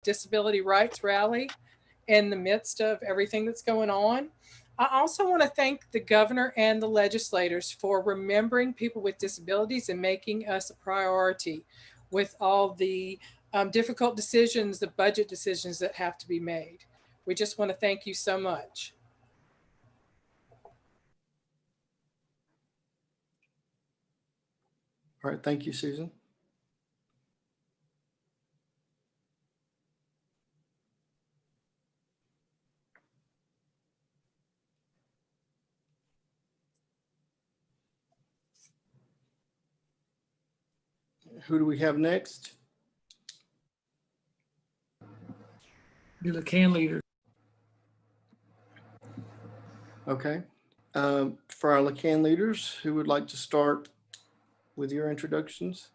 Disability Rights rally in the midst of everything that's going on. I also want to thank the governor and the legislators for remembering people with disabilities and making us a priority with all the difficult decisions, the budget decisions that have to be made. We just want to thank you so much. All right, thank you, Susan. Who do we have next? The LeCan leader. Okay. For our LeCan leaders, who would like to start with your introductions?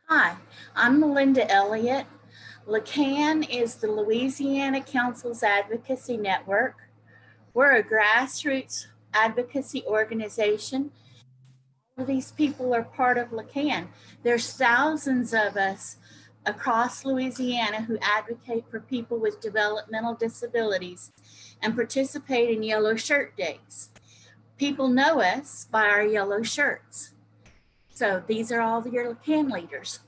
Hi, I'm Melinda Elliott. LeCan is the Louisiana Council's Advocacy Network. We're a grassroots advocacy organization. All of these people are part of LeCan. There's thousands of us across Louisiana who advocate for people with developmental disabilities and participate in Yellow Shirt Days. People know us by our yellow shirts. So these are all your LeCan leaders.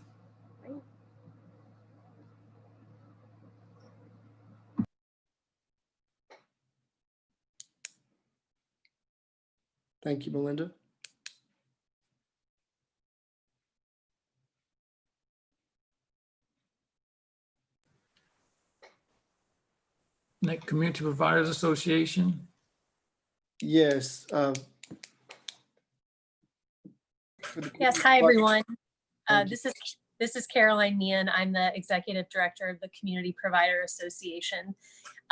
Thank you, Melinda. Next, Community Providers Association. Yes. Yes, hi everyone. This is Caroline Meehan. I'm the Executive Director of the Community Provider Association.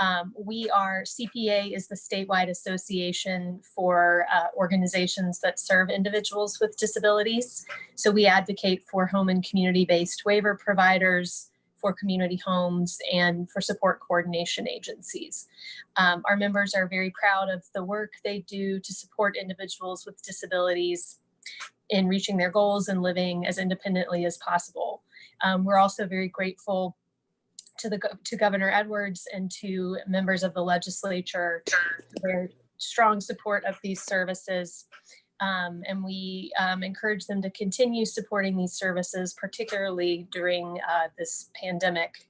CPA is the statewide association for organizations that serve individuals with disabilities. So we advocate for home and community-based waiver providers, for community homes, and for support coordination agencies. Our members are very proud of the work they do to support individuals with disabilities in reaching their goals and living as independently as possible. We're also very grateful to Governor Edwards and to members of the legislature for their strong support of these services. And we encourage them to continue supporting these services, particularly during this pandemic,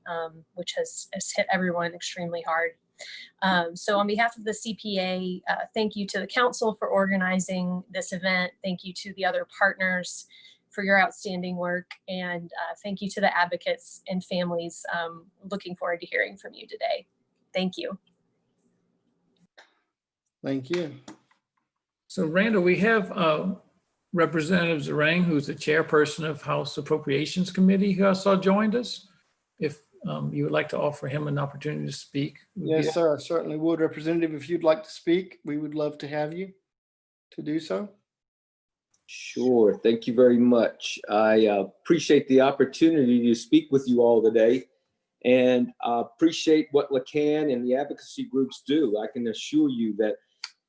which has hit everyone extremely hard. So on behalf of the CPA, thank you to the council for organizing this event. Thank you to the other partners for your outstanding work. And thank you to the advocates and families. Looking forward to hearing from you today. Thank you. Thank you. So Randall, we have Representative Zarang, who's the chairperson of House Appropriations Committee, who I saw joined us. If you would like to offer him an opportunity to speak. Yes, sir, I certainly would. Representative, if you'd like to speak, we would love to have you to do so. Sure, thank you very much. I appreciate the opportunity to speak with you all today, and appreciate what LeCan and the advocacy groups do. I can assure you that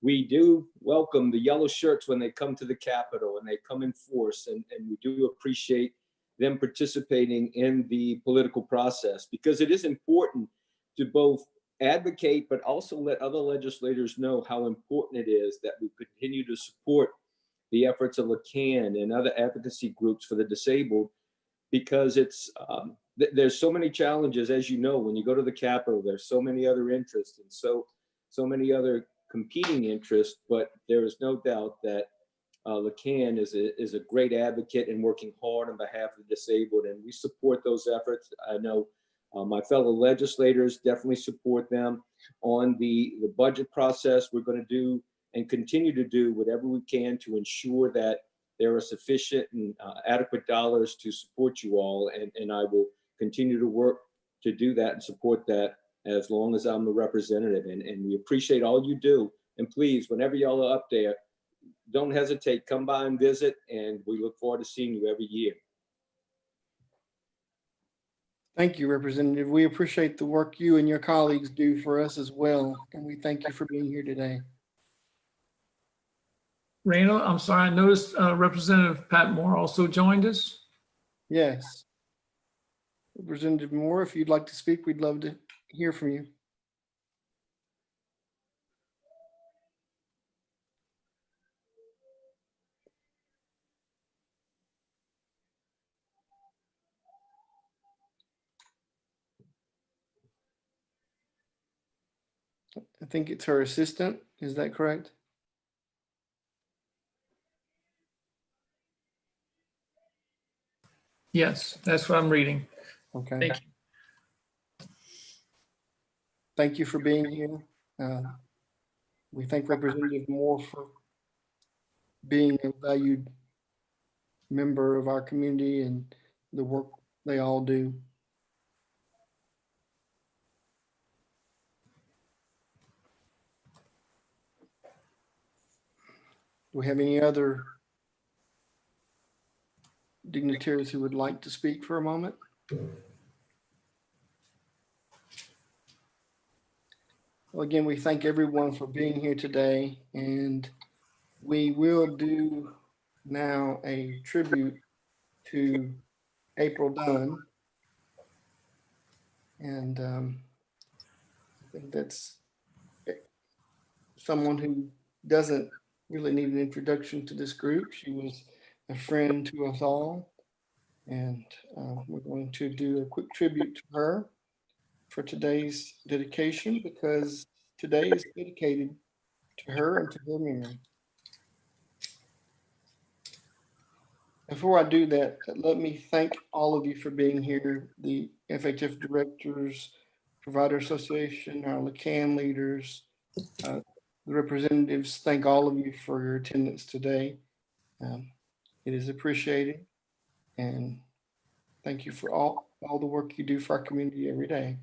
we do welcome the yellow shirts when they come to the Capitol and they come in force, and we do appreciate them participating in the political process, because it is important to both advocate but also let other legislators know how important it is that we continue to support the efforts of LeCan and other advocacy groups for the disabled, because it's there's so many challenges, as you know, when you go to the Capitol. There's so many other interests and so many other competing interests, but there is no doubt that LeCan is a great advocate and working hard on behalf of the disabled, and we support those efforts. I know my fellow legislators definitely support them on the budget process. We're going to do and continue to do whatever we can to ensure that there are sufficient and adequate dollars to support you all, and I will continue to work to do that and support that as long as I'm the representative, and we appreciate all you do. And please, whenever y'all are up there, don't hesitate, come by and visit, and we look forward to seeing you every year. Thank you, Representative. We appreciate the work you and your colleagues do for us as well, and we thank you for being here today. Randall, I'm sorry, I noticed Representative Pat Moore also joined us. Yes. Representative Moore, if you'd like to speak, we'd love to hear from you. I think it's her assistant. Is that correct? Yes, that's what I'm reading. Okay. Thank you. Thank you for being here. We thank Representative Moore for being a valued member of our community and the work they all do. Do we have any other dignitaries who would like to speak for a moment? Well, again, we thank everyone for being here today, and we will do now a tribute to April Dunn. And I think that's someone who doesn't really need an introduction to this group. She was a friend to us all. And we're going to do a quick tribute to her for today's dedication, because today is dedicated to her and to her memory. Before I do that, let me thank all of you for being here, the FHF directors, Provider Association, our LACAN leaders, the representatives. Thank all of you for your attendance today. It is appreciated, and thank you for all the work you do for our community every day.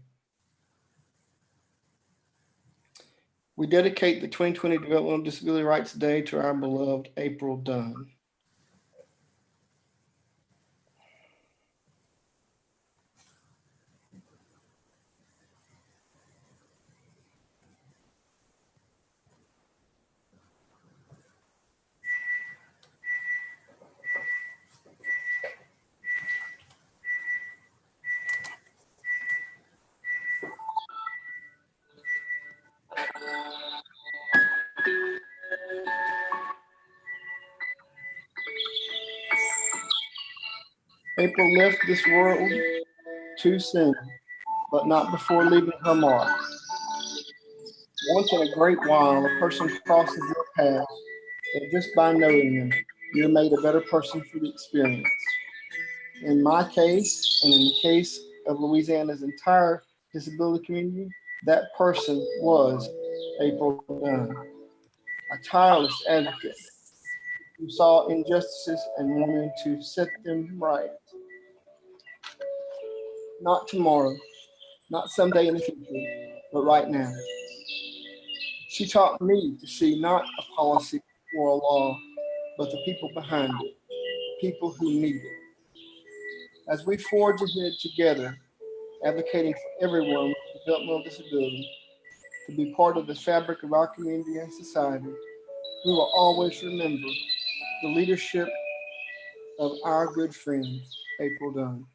We dedicate the 2020 Developmental Disability Rights Day to our beloved April Dunn. April left this world too soon, but not before leaving her mark. Once in a great while, a person crosses your path, and just by knowing them, you're made a better person for the experience. In my case, and in the case of Louisiana's entire disability community, that person was April Dunn, a tireless advocate who saw injustices and wanted to set them right. Not tomorrow, not someday in the future, but right now. She taught me to see not a policy or a law, but the people behind it, people who need it. As we forge ahead together, advocating for everyone with developmental disability to be part of the fabric of our community and society, we will always remember the leadership of our good friend, April Dunn.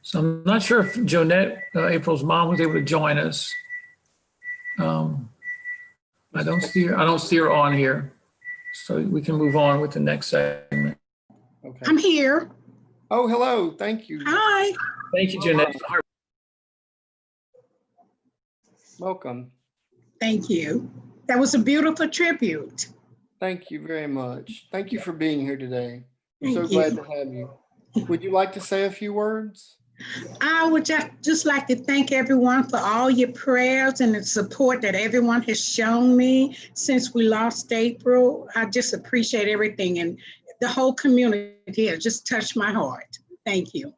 So I'm not sure if Jonette, April's mom, was able to join us. I don't see her on here. So we can move on with the next segment. Okay. I'm here. Oh, hello. Thank you. Hi. Thank you, Jonette. Welcome. Thank you. That was a beautiful tribute. Thank you very much. Thank you for being here today. We're so Thank glad you. to have you. Would you like to say a few words? I would just like to thank everyone for all your prayers and the support that everyone has shown me since we lost April. I just appreciate everything, and the whole community has just touched my heart. Thank you.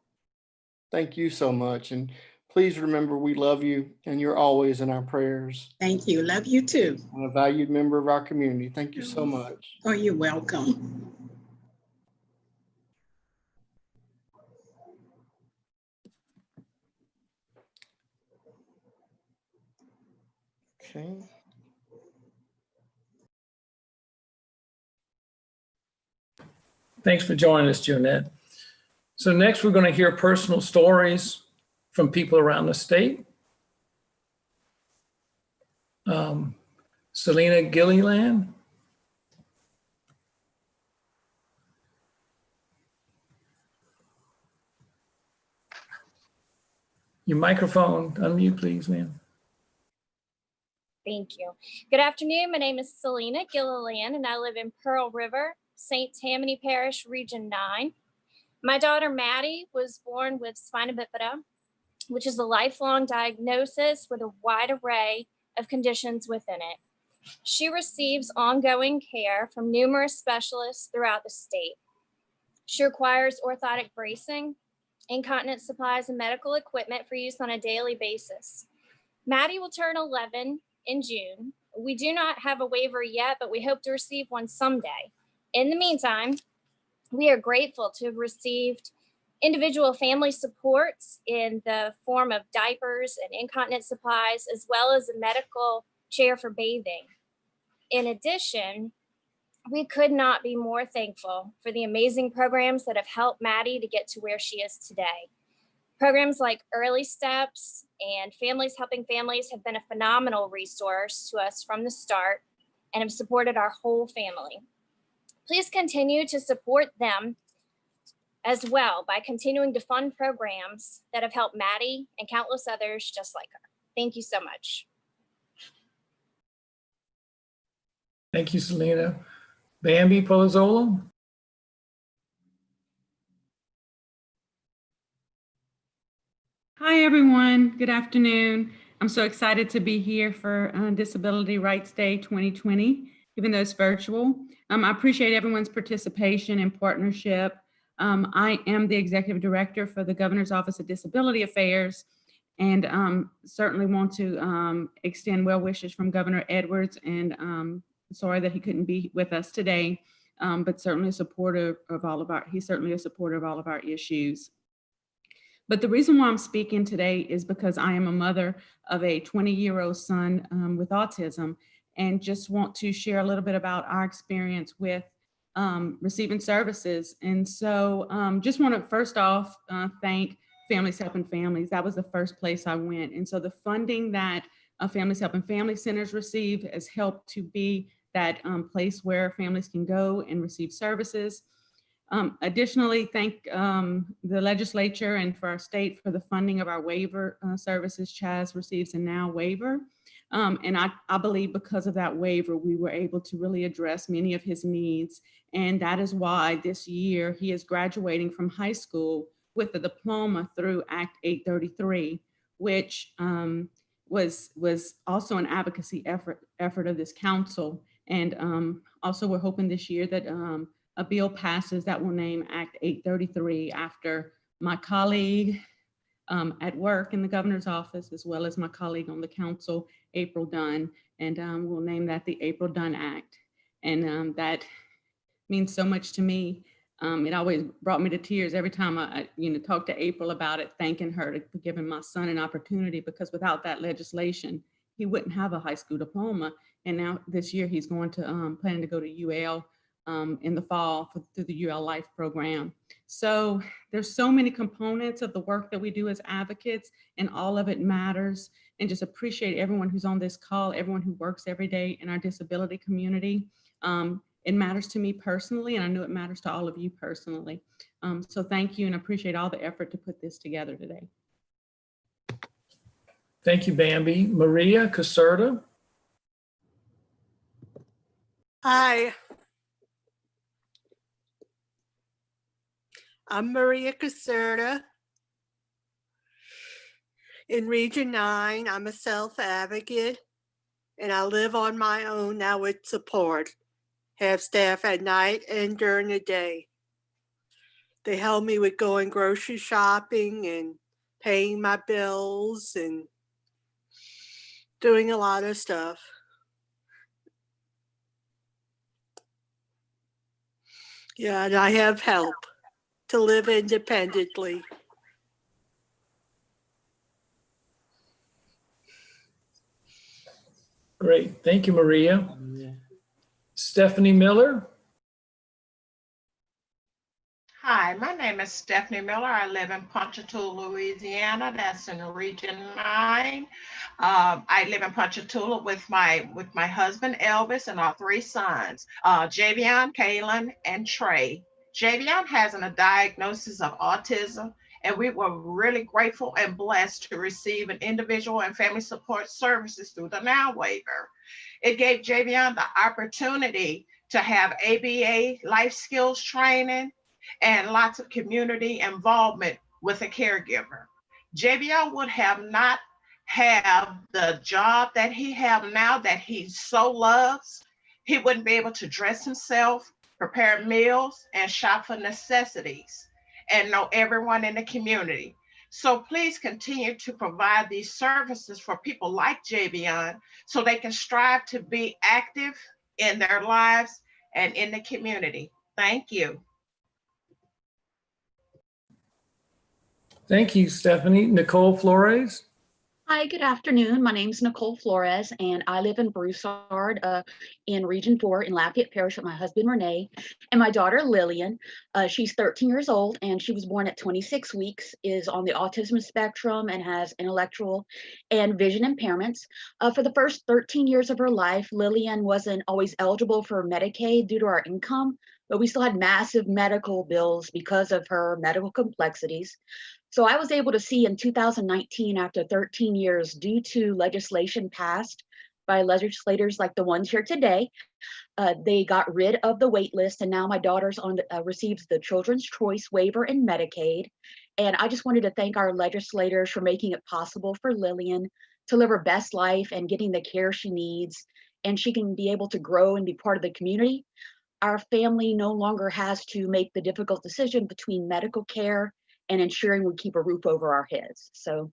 Thank you so much. And please remember, we love you and you're always in our prayers Thank you. Love you too. and a valued member of our community. Thank you so much. Oh, you're welcome. Okay. Thanks for joining us, Jonette. So next, we're going to hear personal stories from people around the state. Selena Gilliland. Your microphone, unmute, please, ma'am. Thank you. Good afternoon. My name is Selena Gilliland, and I live in Pearl River, St. Tammany Parish, Region 9. My daughter, Maddie, was born with spina bifida, which is a lifelong diagnosis with a wide array of conditions within it. She receives ongoing care from numerous specialists throughout the state. She requires orthotic bracing, incontinence supplies, and medical equipment for use on a daily basis. Maddie will turn 11 in June. We do not have a waiver yet, but we hope to receive one someday. In the meantime, we are grateful to have received individual family supports in the form of diapers and incontinence supplies, as well as a medical chair for bathing. In addition, we could not be more thankful for the amazing programs that have helped Maddie to get to where she is today. Programs like Early Steps and Families Helping Families have been a phenomenal resource to us from the start and have supported our whole family. Please continue to support them as well by continuing to fund programs that have helped Maddie and countless others just like her. Thank you so much. Thank you, Selena. Bambi Polazzolo. Hi, everyone. Good afternoon. I'm so excited to be here for Disability Rights Day 2020, even though it's virtual. I appreciate everyone's participation and partnership. I am the Executive Director for the Governor's Office of Disability Affairs, and certainly want to extend well wishes from Governor Edwards, and sorry that he couldn't be with us today, but certainly a supporter of all of he's certainly a supporter of all of our issues. But the reason why I'm speaking today is because I am a mother of a 20-year-old son with autism, and just want to share a little bit about our experience with receiving services. And so just want to first off thank Families Helping Families. That was the first place I went. And so the funding that Families Helping Family Centers receive has helped to be that place where families can go and receive services. Additionally, thank the legislature and for our state for the funding of our waiver services. Chaz receives a now waiver. And I believe because of that waiver, we were able to really address many of his needs. And that is why this year he is graduating from high school with a diploma through Act 833, which was also an advocacy effort of this council. And also we're hoping this year that a bill passes that will name Act 833 after my colleague at work in the governor's office, as well as my colleague on the council, April Dunn, and we'll name that the April Dunn Act. And that means so much to me. It always brought me to tears every time I talk to April about it, thanking her for giving my son an opportunity, because without that legislation, he wouldn't have a high school diploma. And now this year he's going to planning to go to UL in the fall through the UL Life program. So there's so many components of the work that we do as advocates, and all of it matters. And just appreciate everyone who's on this call, everyone who works every day in our disability community. It matters to me personally, and I know it matters to all of you personally. So thank you, and appreciate all the effort to put this together today. Thank you, Bambi. Maria Caserta. Hi. I'm Maria Caserta. In Region 9, I'm a self-advocate and I live on my own now with support. Have staff at night and during the day. They help me with going grocery shopping and paying my bills and doing a lot of stuff. Yeah, and I have help to live independently. Great. Thank you, Maria. Stephanie Miller. Hi, my name is Stephanie Miller. I live in Ponchatoula, Louisiana. That's in Region 9. I live in Ponchatoula with my husband Elvis and our 3 sons, Javion, Kaylin, and Trey. Javion has a diagnosis of autism, and we were really grateful and blessed to receive an individual and family support services through the Now waiver. It gave Javion the opportunity to have ABA life skills training and lots of community involvement with a caregiver. JBL would have not have the job that he have now that he so loves. He wouldn't be able to dress himself, prepare meals, and shop for necessities, and know everyone in the community. So please continue to provide these services for people like Javion so they can strive to be active in their lives and in the community. Thank you. Thank you, Stephanie. Nicole Flores. Hi, good afternoon. My name is Nicole Flores, and I live in Broussard in Region 4 in Lafayette Parish with my husband, Renee, and my daughter, Lillian. She's 13 years old, and she was born at 26 weeks, is on the autism spectrum, and has intellectual and vision impairments. For the first 13 years of her life, Lillian wasn't always eligible for Medicaid due to our income, but we still had massive medical bills because of her medical complexities. So I was able to see in 2019, after 13 years, due to legislation passed by legislators like the ones here today, they got rid of the wait list, and now my daughter's on receives the Children's Choice Waiver in Medicaid. And I just wanted to thank our legislators for making it possible for Lillian to live her best life and getting the care she needs, and she can be able to grow and be part of the community. Our family no longer has to make the difficult decision between medical care and ensuring we keep a roof over our heads. So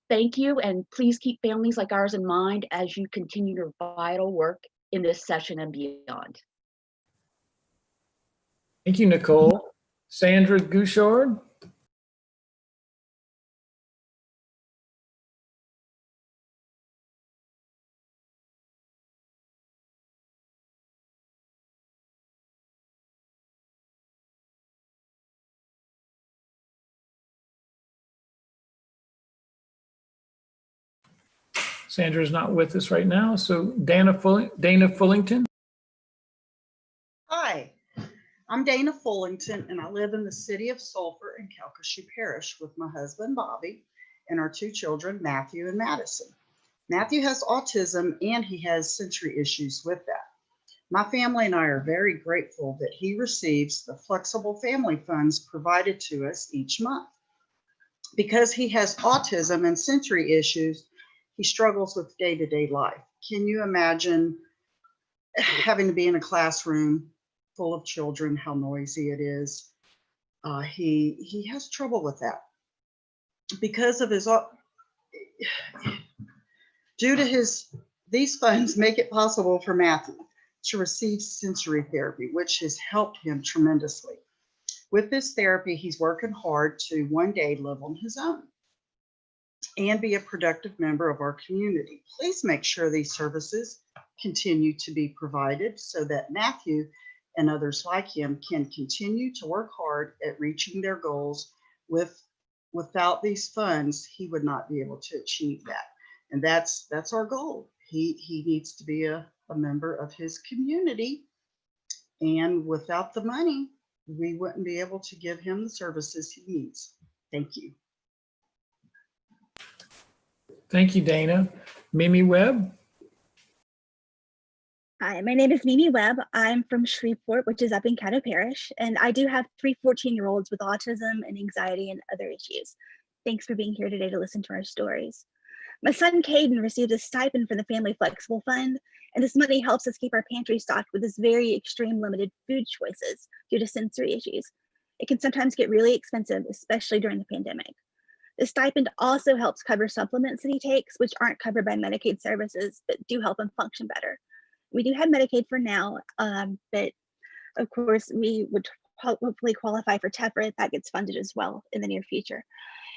thank you, and please keep families like ours in mind as you continue your vital work in this session and beyond. Thank you, Nicole. Sandra Gouchard. Sandra is not with us right now. So Dana Fullington. Hi, I'm Dana Fullington, and I live in the city of Sulphur in Calcasieu Parish with my husband, Bobby, and our 2 children, Matthew and Madison. Matthew has autism, and he has sensory issues with that. My family and I are very grateful that he receives the flexible family funds provided to us each month. Because he has autism and sensory issues, he struggles with day-to-day life. Can you imagine having to be in a classroom full of children, how noisy it is? He has trouble with that. Because of his, these funds make it possible for Matthew to receive sensory therapy, which has helped him tremendously. With this therapy, he's working hard to one day live on his own and be a productive member of our community. Please make sure these services continue to be provided so that Matthew and others like him can continue to work hard at reaching their goals. Without these funds, he would not be able to achieve that. And that's our goal. He needs to be a member of his community. And without the money, we wouldn't be able to give him the services he needs. Thank you. Thank you, Dana. Mimi Webb. Hi, my name is Mimi Webb. I'm from Shreveport, which is up in Caddo Parish, and I do have 3 14-year-olds with autism and anxiety and other issues. Thanks for being here today to listen to our stories. My son Caden received a stipend from the Family Flexible Fund, and this money helps us keep our pantry stocked with this very extreme limited food choices due to sensory issues. It can sometimes get really expensive, especially during the pandemic. The stipend also helps cover supplements that he takes, which aren't covered by Medicaid services, but do help him function better. We do have Medicaid for now, but of course, we would hopefully qualify for TEFRA if that gets funded as well in the near future.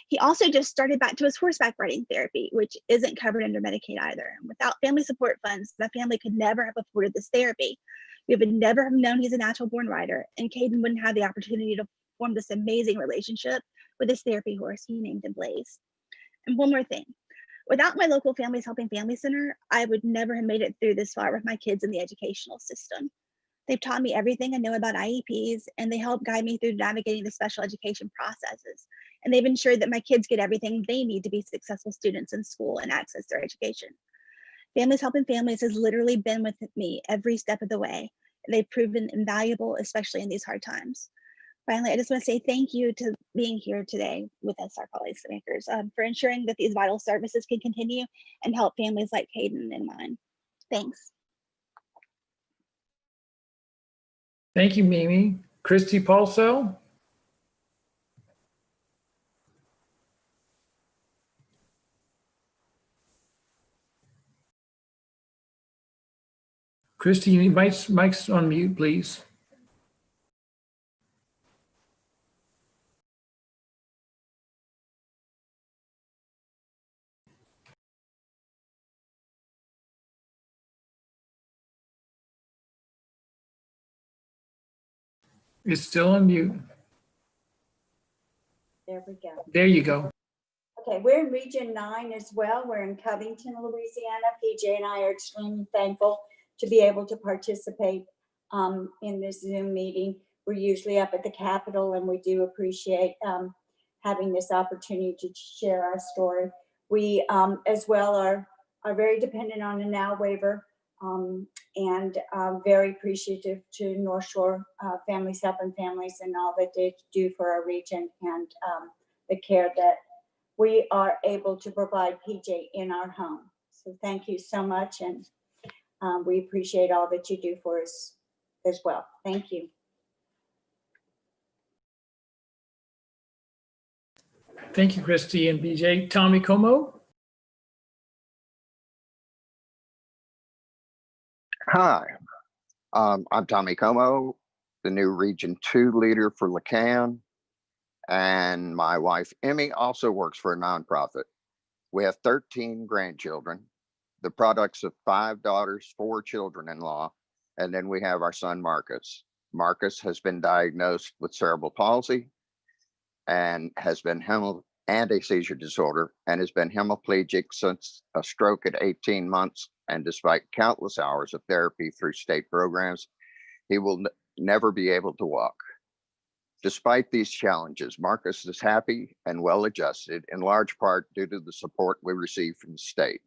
He also just started back to his horseback riding therapy, which isn't covered under Medicaid either. Without family support funds, the family could never have afforded this therapy. We would never have known he's a natural born rider, and Caden wouldn't have the opportunity to form this amazing relationship with his therapy horse he named him Blaze. And one more thing, without my local Families Helping Family Center, I would never have made it through this far with my kids in the educational system. They've taught me everything I know about IEPs, and they help guide me through navigating the special education processes. And they've ensured that my kids get everything they need to be successful students in school and access their education. Families Helping Families has literally been with me every step of the way, and they've proven invaluable, especially in these hard times. Finally, I just want to say thank you to being here today with us, our policymakers, for ensuring that these vital services can continue and help families like Caden and mine. Thanks. Thank you, Mimi. Christy Paulsell. Christy, you need mic's on mute, please. It's still on mute. There we go. There you go. Okay, we're in Region 9 as well. We're in Covington, Louisiana. PJ and I are extremely thankful to be able to participate in this Zoom meeting. We're usually up at the Capitol, and we do appreciate having this opportunity to share our story. We as well are very dependent on a now waiver, and very appreciative to North Shore Families Helping Families and all that they do for our region, and the care that we are able to provide PJ in our home. So thank you so much, and we appreciate all that you do for us as well. Thank you. Thank you, Christy and BJ. Tommy Como. Hi, I'm Tommy Como, the new Region 2 leader for Lacan, and my wife Emmy also works for a nonprofit. We have 13 grandchildren, the products of 5 daughters, 4 children-in-law, and then we have our son Marcus. Marcus has been diagnosed with cerebral palsy and has been and a seizure disorder, and has been hemiplegic since a stroke at 18 months. And despite countless hours of therapy through state programs, he will never be able to walk. Despite these challenges, Marcus is happy and well adjusted, in large part due to the support we receive from the state.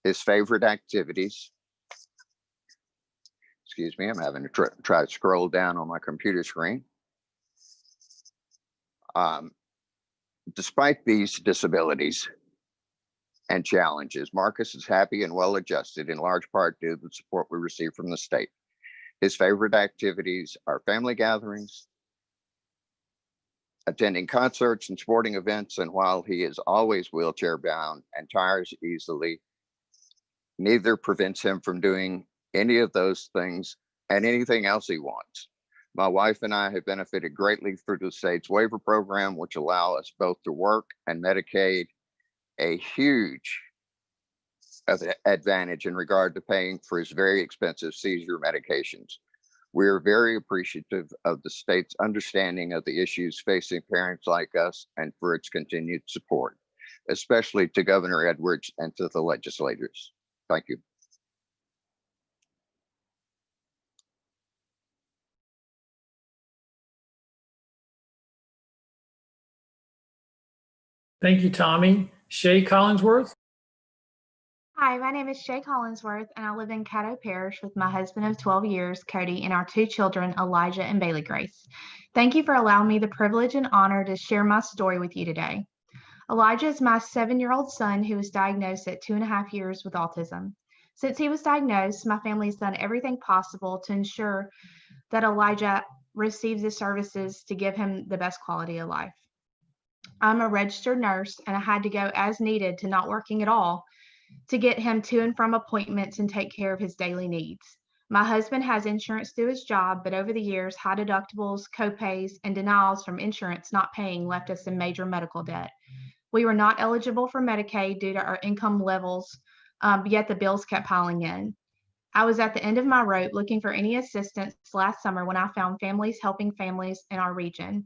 His favorite activities, excuse me, I'm having to try to scroll down on my computer screen. Despite these disabilities and challenges, Marcus is happy and well adjusted, in large part due to the support we receive from the state. His favorite activities are family gatherings, attending concerts and sporting events, and while he is always wheelchair bound and tires easily, neither prevents him from doing any of those things and anything else he wants. My wife and I have benefited greatly through the state's waiver program, which allow us both to work and Medicaid, a huge advantage in regard to paying for his very expensive seizure medications. We are very appreciative of the state's understanding of the issues facing parents like us and for its continued support, especially to Governor Edwards and to the legislators. Thank you. Thank you, Tommy. Shay Collinsworth. Hi, my name is Shay Collinsworth, and I live in Caddo Parish with my husband of 12 years, Cody, and our 2 children, Elijah and Bailey Grace. Thank you for allowing me the privilege and honor to share my story with you today. Elijah is my 7-year-old son who was diagnosed at 2.5 years with autism. Since he was diagnosed, my family's done everything possible to ensure that Elijah receives the services to give him the best quality of life. I'm a registered nurse and I had to go as needed to not working at all to get him to and from appointments and take care of his daily needs. My husband has insurance through his job, but over the years, high deductibles, copays, and denials from insurance not paying left us in major medical debt. We were not eligible for Medicaid due to our income levels, yet the bills kept piling in. I was at the end of my rope looking for any assistance last summer when I found Families Helping Families in our region.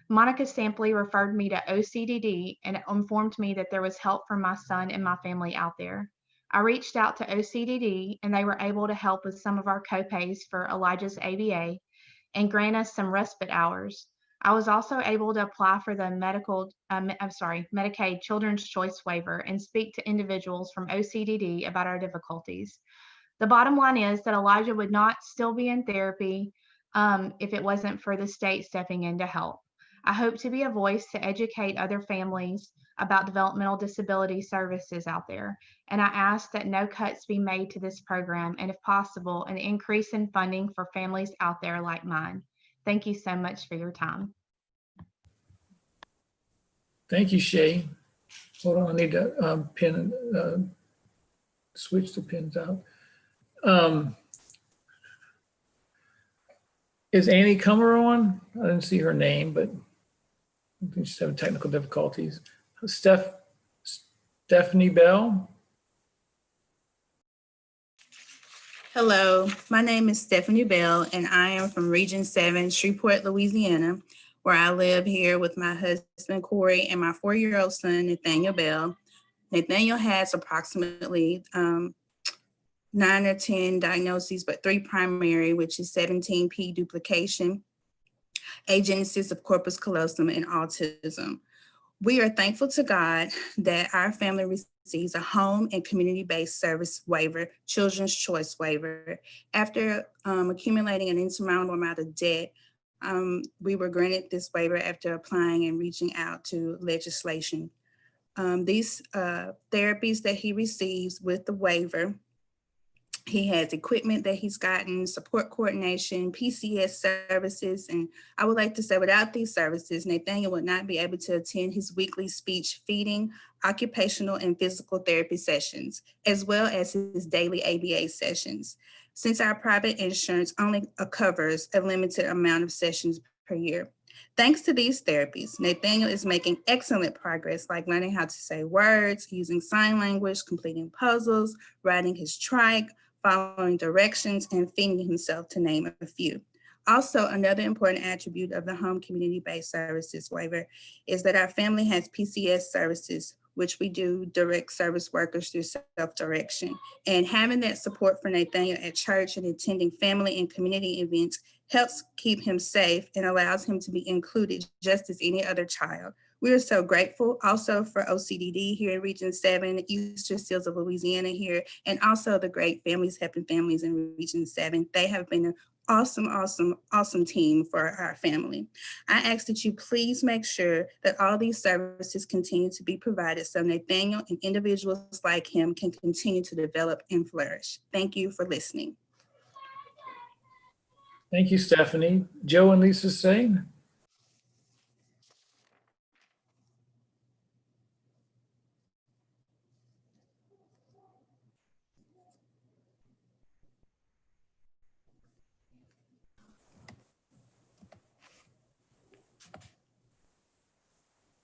Monica Sampley referred me to OCDD and informed me that there was help for my son and my family out there. I reached out to OCDD and they were able to help with some of our copays for Elijah's ABA and grant us some respite hours. I was also able to apply for the Medicaid Children's Choice Waiver and speak to individuals from OCDD about our difficulties. The bottom line is that Elijah would not still be in therapy if it wasn't for the state stepping in to help. I hope to be a voice to educate other families about developmental disability services out there. And I ask that no cuts be made to this program and if possible, an increase in funding for families out there like mine. Thank you so much for your time. Thank you, Shay. Hold on, I need to switch the pins out. Is Annie Comer on? I didn't see her name, but I think she's having technical difficulties. Stephanie Bell. Hello, my name is Stephanie Bell, and I am from Region 7, Shreveport, Louisiana, where I live here with my husband, Corey, and my 4-year-old son, Nathaniel Bell. Nathaniel has approximately 9 or 10 diagnoses, but 3 primary, which is 17p duplication, agenesis of corpus callosum, and autism. We are thankful to God that our family receives a home and community-based service waiver, Children's Choice Waiver. After accumulating an insurmountable amount of debt, we were granted this waiver after applying and reaching out to legislation. These therapies that he receives with the waiver, he has equipment that he's gotten, support coordination, PCS services, and I would like to say without these services, Nathaniel would not be able to attend his weekly speech, feeding, occupational, and physical therapy sessions, as well as his daily ABA sessions. Since our private insurance only covers a limited amount of sessions per year. Thanks to these therapies, Nathaniel is making excellent progress, like learning how to say words, using sign language, completing puzzles, riding his trike, following directions, and feeding himself, to name a few. Also, another important attribute of the home community-based services waiver is that our family has PCS services, which we do direct service workers through self-direction. And having that support for Nathaniel at church and attending family and community events helps keep him safe and allows him to be included just as any other child. We are so grateful also for OCDD here in Region 7, the Eastern Seals of Louisiana here, and also the great Families Helping Families in Region 7. They have been an awesome team for our family. I ask that you please make sure that all these services continue to be provided so Nathaniel and individuals like him can continue to develop and flourish. Thank you for listening. Thank you, Stephanie. Joe and Lisa Sane.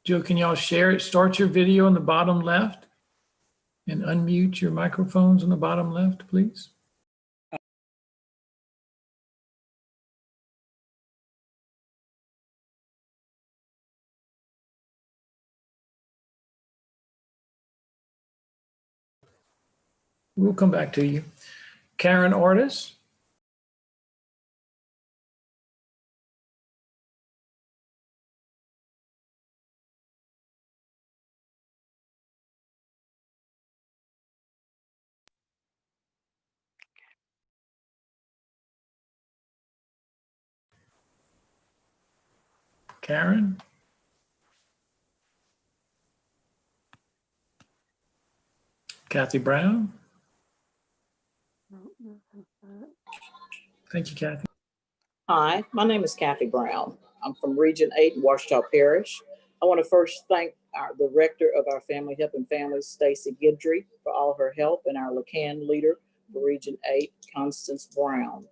Joe, can y'all share it? Start your video on the bottom left and unmute your microphones on the bottom left, please. We'll come back to you. Karen Ortiz. Karen. Kathy Brown. Thank you, Kathy. Hi, my name is Kathy Brown. I'm from Region 8 in Ouachita Parish. I want to first thank our director of our Family Help and Families, Stacy Guidry, for all her help, and our LeCan leader for Region 8, Constance Brown.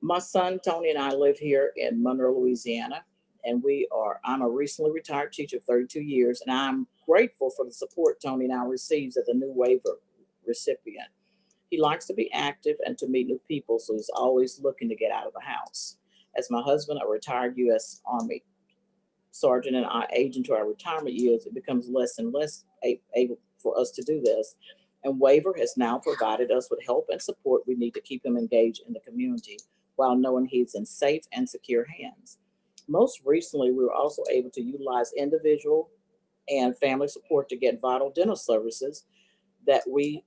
My son, Tony, and I live here in Monroe, Louisiana, and I'm a recently retired teacher of 32 years, and I'm grateful for the support Tony now receives as a new waiver recipient. He likes to be active and to meet new people, so he's always looking to get out of the house. As my husband, a retired U.S. Army sergeant, and I age into our retirement years, it becomes less and less able for us to do this. And Waiver has now provided us with help and support we need to keep him engaged in the community while knowing he's in safe and secure hands. Most recently, we were also able to utilize individual and family support to get vital dental services that we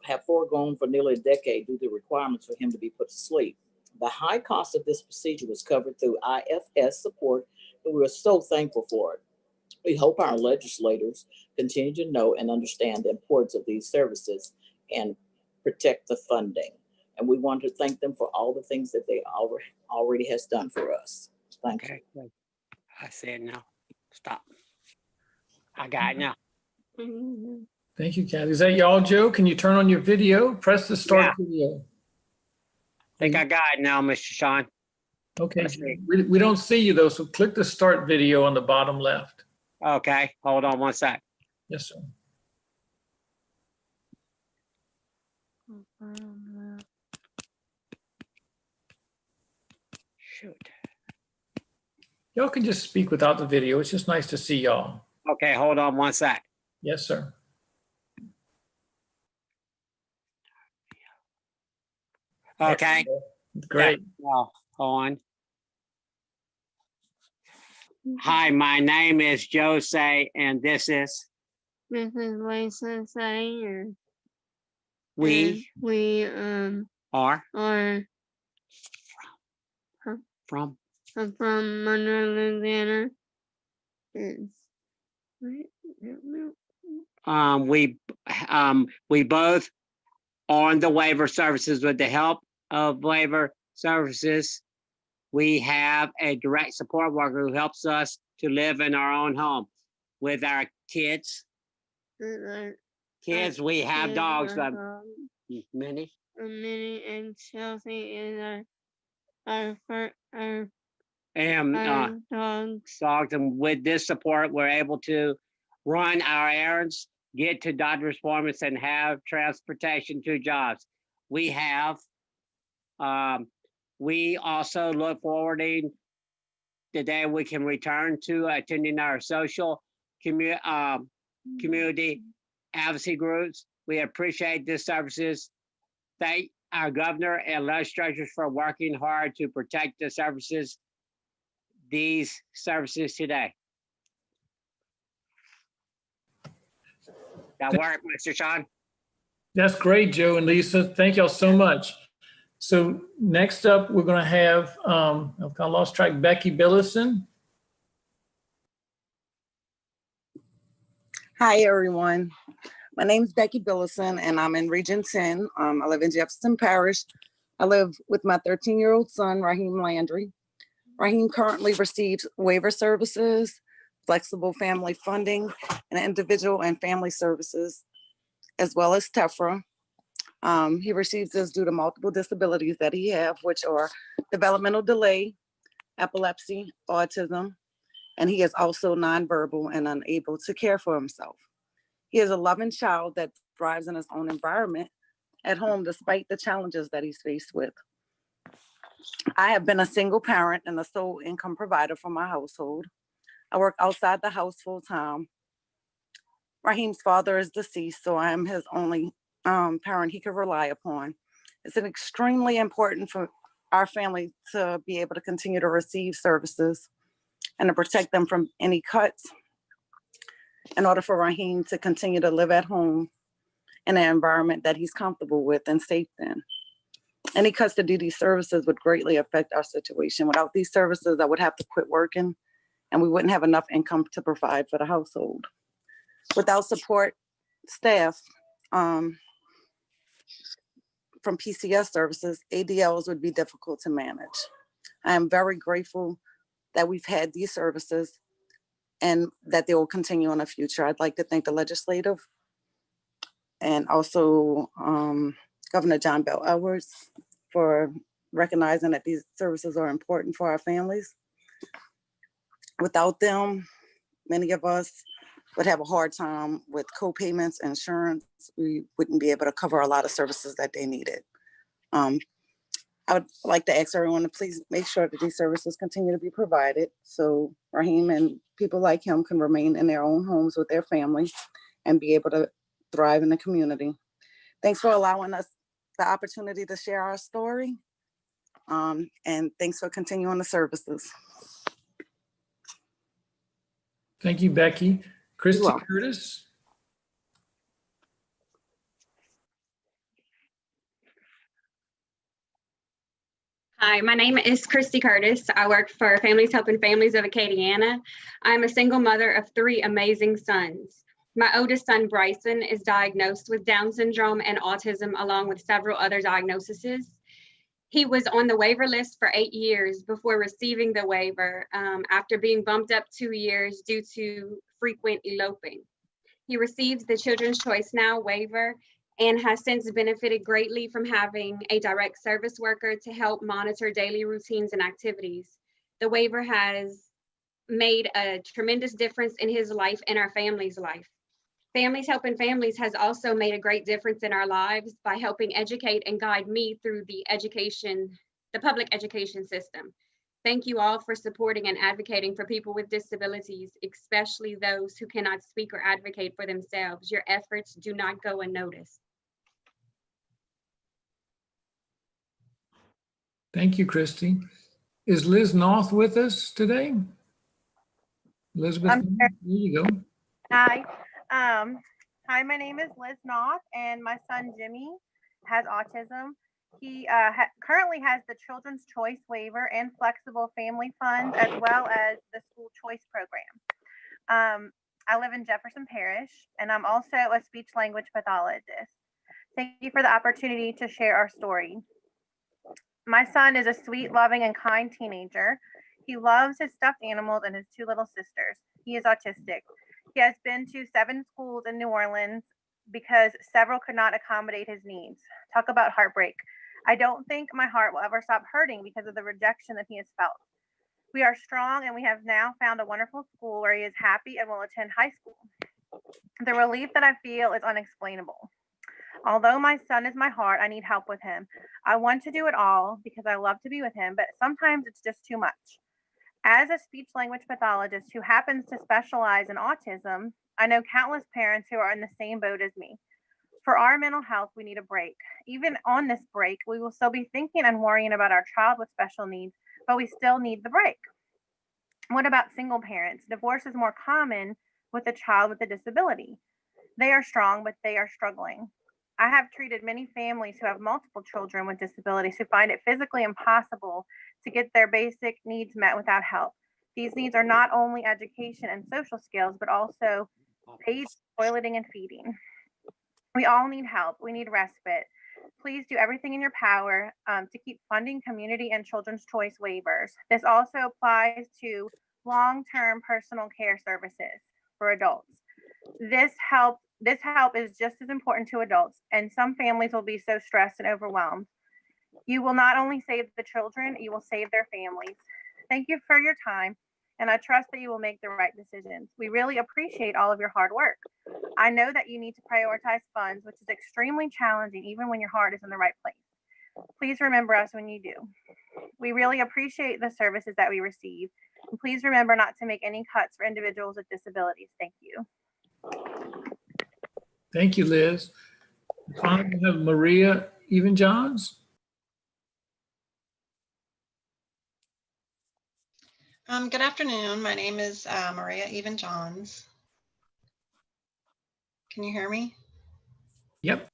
have foregone for nearly a decade due to requirements for him to be put to sleep. The high cost of this procedure was covered through IFS support, and we are so thankful for it. We hope our legislators continue to know and understand the importance of these services and protect the funding. And we want to thank them for all the things that they already has done for us. Thank you. Good. I said no. Stop. I got it now. Thank you, Kathy. Is that y'all, Joe? Can you turn on your video? Press the start video. I think I got it now, Mr. Sean. Okay, we don't see you though, so click the start video on the bottom left. Okay, hold on one sec. Yes, sir. Shoot. Y'all can just speak without the video. It's just nice to see y'all. Okay, hold on one sec. Yes, sir. Okay. Great. Well, hold on. Hi, my name is Jose, and this is Lisa Sayer. we Are are from from Monroe, Louisiana. we both on the waiver services. With the help of waiver services, we have a direct support worker who helps us to live in our own home with our kids. We have dogs. Minnie. Minnie and Chelsea is our dogs. And with this support, we're able to run our errands, get to doctor's appointments, and have transportation to jobs. We also look forward to the day we can return to attending our social community advocacy groups. We appreciate these services. Thank our governor and legislators for working hard to protect these services today. That work, Mr. Sean? That's great, Joe and Lisa. Thank y'all so much. So next up, we're going to have, I've kind of lost track, Becky Billison. Hi, everyone. My name is Becky Billison, and I'm in Region 10. I live in Jefferson Parish. I live with my 13-year-old son, Raheem Landry. Raheem currently receives waiver services, flexible family funding, and individual and family services, as well as TEFRA. He receives this due to multiple disabilities that he have, which are developmental delay, epilepsy, autism, and he is also nonverbal and unable to care for himself. He is a loving child that thrives in his own environment at home, despite the challenges that he's faced with. I have been a single parent and a sole income provider for my household. I work outside the house full time. Raheem's father is deceased, so I am his only parent he could rely upon. It's extremely important for our family to be able to continue to receive services and to protect them from any cuts in order for Raheem to continue to live at home in an environment that he's comfortable with and safe in. Any cuts to do these services would greatly affect our situation. Without these services, I would have to quit working and we wouldn't have enough income to provide for the household. Without support staff, um, from PCS services, ADLs would be difficult to manage. I am very grateful that we've had these services and that they will continue in the future. I'd like to thank the legislative and also Governor John Bell Edwards for recognizing that these services are important for our families. Without them, many of us would have a hard time with co-payments, insurance. We wouldn't be able to cover a lot of services that they needed. I would like to ask everyone to please make sure that these services continue to be provided so Raheem and people like him can remain in their own homes with their families and be able to thrive in the community. Thanks for allowing us the opportunity to share our story. And thanks for continuing the services. Thank you, Becky. Christy Curtis. Hi, my name is Christy Curtis. I work for Families Helping Families of Acadiana. I'm a single mother of 3 amazing sons. My oldest son, Bryson, is diagnosed with Down syndrome and autism, along with several other diagnoses. He was on the waiver list for 8 years before receiving the waiver after being bumped up 2 years due to frequent eloping. He receives the Children's Choice Now waiver and has since benefited greatly from having a direct service worker to help monitor daily routines and activities. The waiver has made a tremendous difference in his life and our family's life. Families Helping Families has also made a great difference in our lives by helping educate and guide me through the public education system. Thank you all for supporting and advocating for people with disabilities, especially those who cannot speak or advocate for themselves. Your efforts do not go unnoticed. Thank you, Christy. Is Liz North with us today? Elizabeth, there you go. Hi. Hi, my name is Liz Knopf, and my son Jimmy has autism. He currently has the Children's Choice Waiver and Flexible Family Funds, as well as the School Choice Program. I live in Jefferson Parish, and I'm also a speech language pathologist. Thank you for the opportunity to share our story. My son is a sweet, loving, and kind teenager. He loves his stuffed animals and his 2 little sisters. He is autistic. He has been to 7 schools in New Orleans because several could not accommodate his needs. Talk about heartbreak. I don't think my heart will ever stop hurting because of the rejection that he has felt. We are strong, and we have now found a wonderful school where he is happy and will attend high school. The relief that I feel is unexplainable. Although my son is my heart, I need help with him. I want to do it all because I love to be with him, but sometimes it's just too much. As a speech language pathologist who happens to specialize in autism, I know countless parents who are in the same boat as me. For our mental health, we need a break. Even on this break, we will still be thinking and worrying about our child with special needs, but we still need the break. What about single parents? Divorce is more common with a child with a disability. They are strong, but they are struggling. I have treated many families who have multiple children with disabilities who find it physically impossible to get their basic needs met without help. These needs are not only education and social skills, but also paid toileting and feeding. We all need help. We need respite. Please do everything in your power to keep funding community and children's choice waivers. This also applies to long-term personal care services for adults. This help is just as important to adults, and some families will be so stressed and overwhelmed. You will not only save the children, you will save their families. Thank you for your time, and I trust that you will make the right decisions. We really appreciate all of your hard work. I know that you need to prioritize funds, which is extremely challenging even when your heart is in the right place. Please remember us when you do. We really appreciate the services that we receive, and please remember not to make any cuts for individuals with disabilities. Thank you. Thank you, Liz. Finally, we have Maria Evan-Johns. Good afternoon. My name is Maria Evan-Johns. Can you hear me? Yep.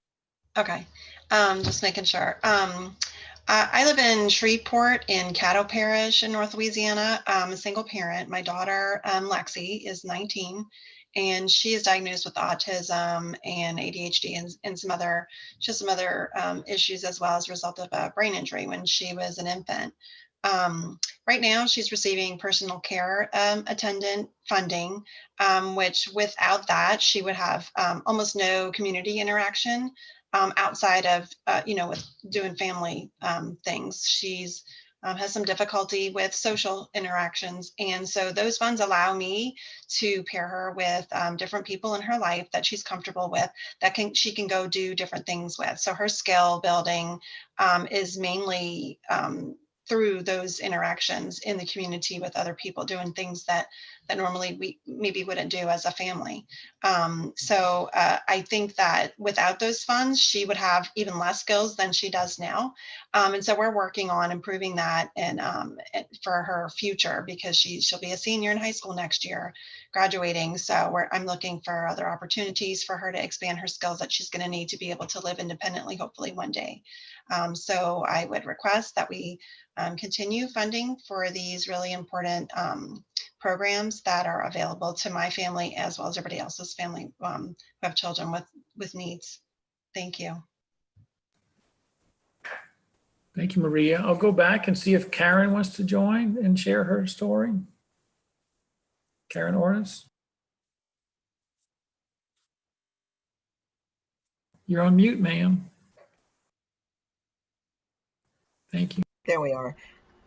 Okay. Just making sure. I live in Shreveport in Caddo Parish in North Louisiana. I'm a single parent. My daughter, Lexi, is 19, and she is diagnosed with autism and ADHD and some other, issues as well as a result of a brain injury when she was an infant. Right now, she's receiving personal care attendant funding, which without that, she would have almost no community interaction outside of, with doing family things. She's has some difficulty with social interactions. And so those funds allow me to pair her with different people in her life that she's comfortable with, that she can go do different things with. So her skill building is mainly through those interactions in the community with other people, doing things that normally we maybe wouldn't do as a family. So I think that without those funds, she would have even less skills than she does now. And so we're working on improving that and for her future, because she'll be a senior in high school next year, graduating. So I'm looking for other opportunities for her to expand her skills that she's going to need to be able to live independently, hopefully one day. So I would request that we continue funding for these really important programs that are available to my family as well as everybody else's family who have children with needs. Thank you. Thank you, Maria. I'll go back and see if Karen wants to join and share her story. Karen Ortis. You're on mute, ma'am. Thank you. There we are.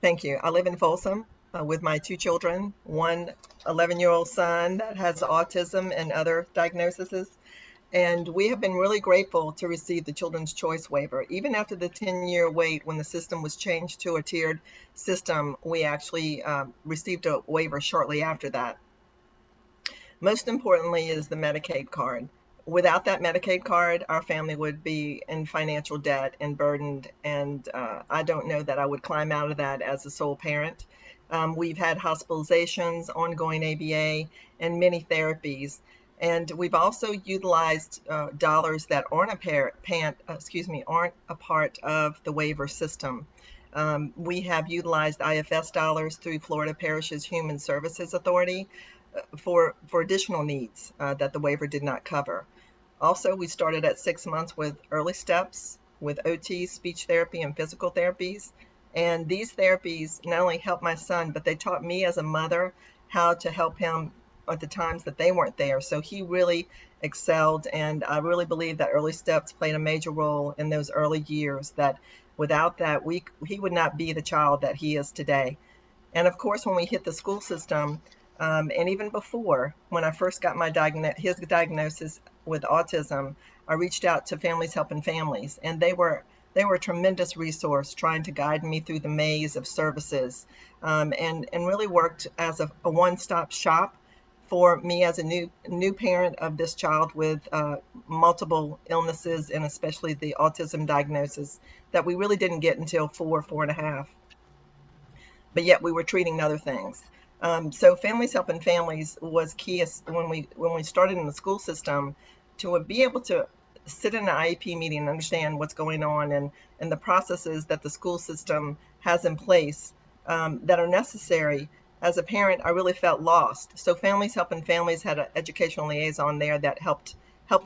Thank you. I live in Folsom with my two children, one 11-year-old son that has autism and other diagnoses. And we have been really grateful to receive the Children's Choice Waiver. Even after the 10-year wait, when the system was changed to a tiered system, we actually received a waiver shortly after that. Most importantly is the Medicaid card. Without that Medicaid card, our family would be in financial debt and burdened, and I don't know that I would climb out of that as a sole parent. We've had hospitalizations, ongoing ABA, and many therapies. And we've also utilized dollars that aren't a part of the waiver system. We have utilized IFS dollars through Florida Parish's Human Services Authority for additional needs that the waiver did not cover. Also, we started at 6 months with early steps, with OT, speech therapy, and physical therapies. And these therapies not only helped my son, but they taught me as a mother how to help him at the times that they weren't there. So he really excelled, and I really believe that early steps played a major role in those early years, that without that, he would not be the child that he is today. And of course, when we hit the school system, and even before, when I first got his diagnosis with autism, I reached out to Families Helping Families, and they were a tremendous resource, trying to guide me through the maze of services, and really worked as a one-stop shop for me as a new parent of this child with multiple illnesses, and especially the autism diagnosis that we really didn't get until 4.5. But yet we were treating other things. So Families Helping Families was key when we started in the school system, to be able to sit in an IEP meeting and understand what's going on, and the processes that the school system has in place that are necessary. As a parent, I really felt lost. So Families Helping Families had an educational liaison there that helped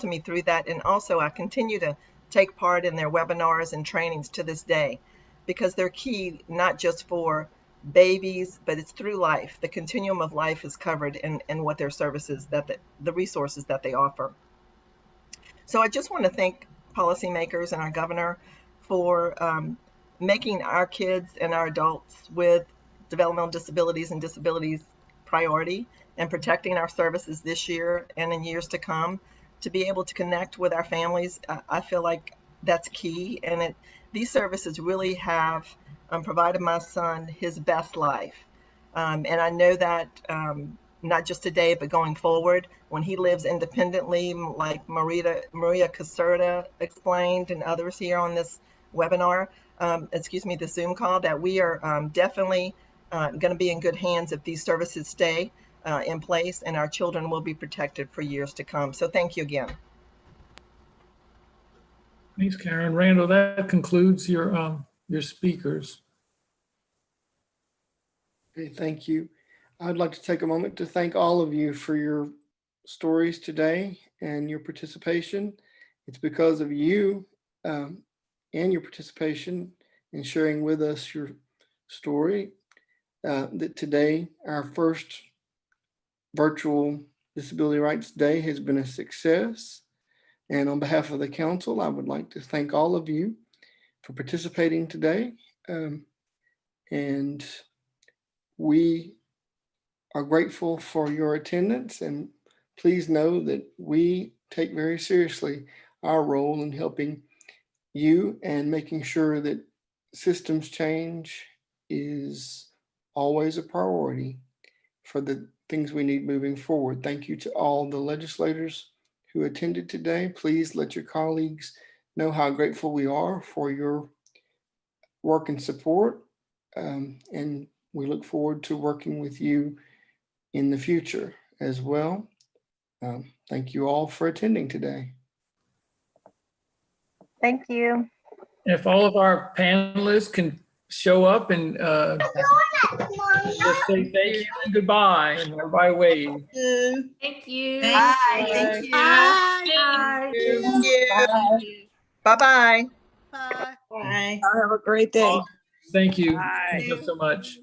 me through that. And also I continue to take part in their webinars and trainings to this day, because they're key not just for babies, but it's through life. The continuum of life is covered in what their services, the resources that they offer. So I just want to thank policymakers and our governor for making our kids and our adults with developmental disabilities and disabilities priority, and protecting our services this year and in years to come, to be able to connect with our families. I feel like that's key, and these services really have provided my son his best life. And I know that not just today, but going forward, when he lives independently, like Maria Caserta explained, and others here on this webinar, the Zoom call, that we are definitely going to be in good hands if these services stay in place, and our children will be protected for years to come. So thank you again. Thanks, Karen. Randall, that concludes your speakers. Okay, thank you. I'd like to take a moment to thank all of you for your stories today and your participation. It's because of you and your participation in sharing with us your story that today our first Virtual Disability Rights Day has been a success. And on behalf of the council, I would like to thank all of you for participating today. And we are grateful for your attendance, and please know that we take very seriously our role in helping you and making sure that systems change is always a priority for the things we need moving forward. Thank you to all the legislators who attended today. Please let your colleagues know how grateful we are for your work and support. And we look forward to working with you in the future as well. Thank you all for attending today. Thank you. If all of our panelists can show up and just say thank you and goodbye, and everybody wave. Thank you. Bye. Thank you. Bye. Thank you. Bye-bye. Bye. Bye. Have a great day. Thank you. Bye. Thank you so much.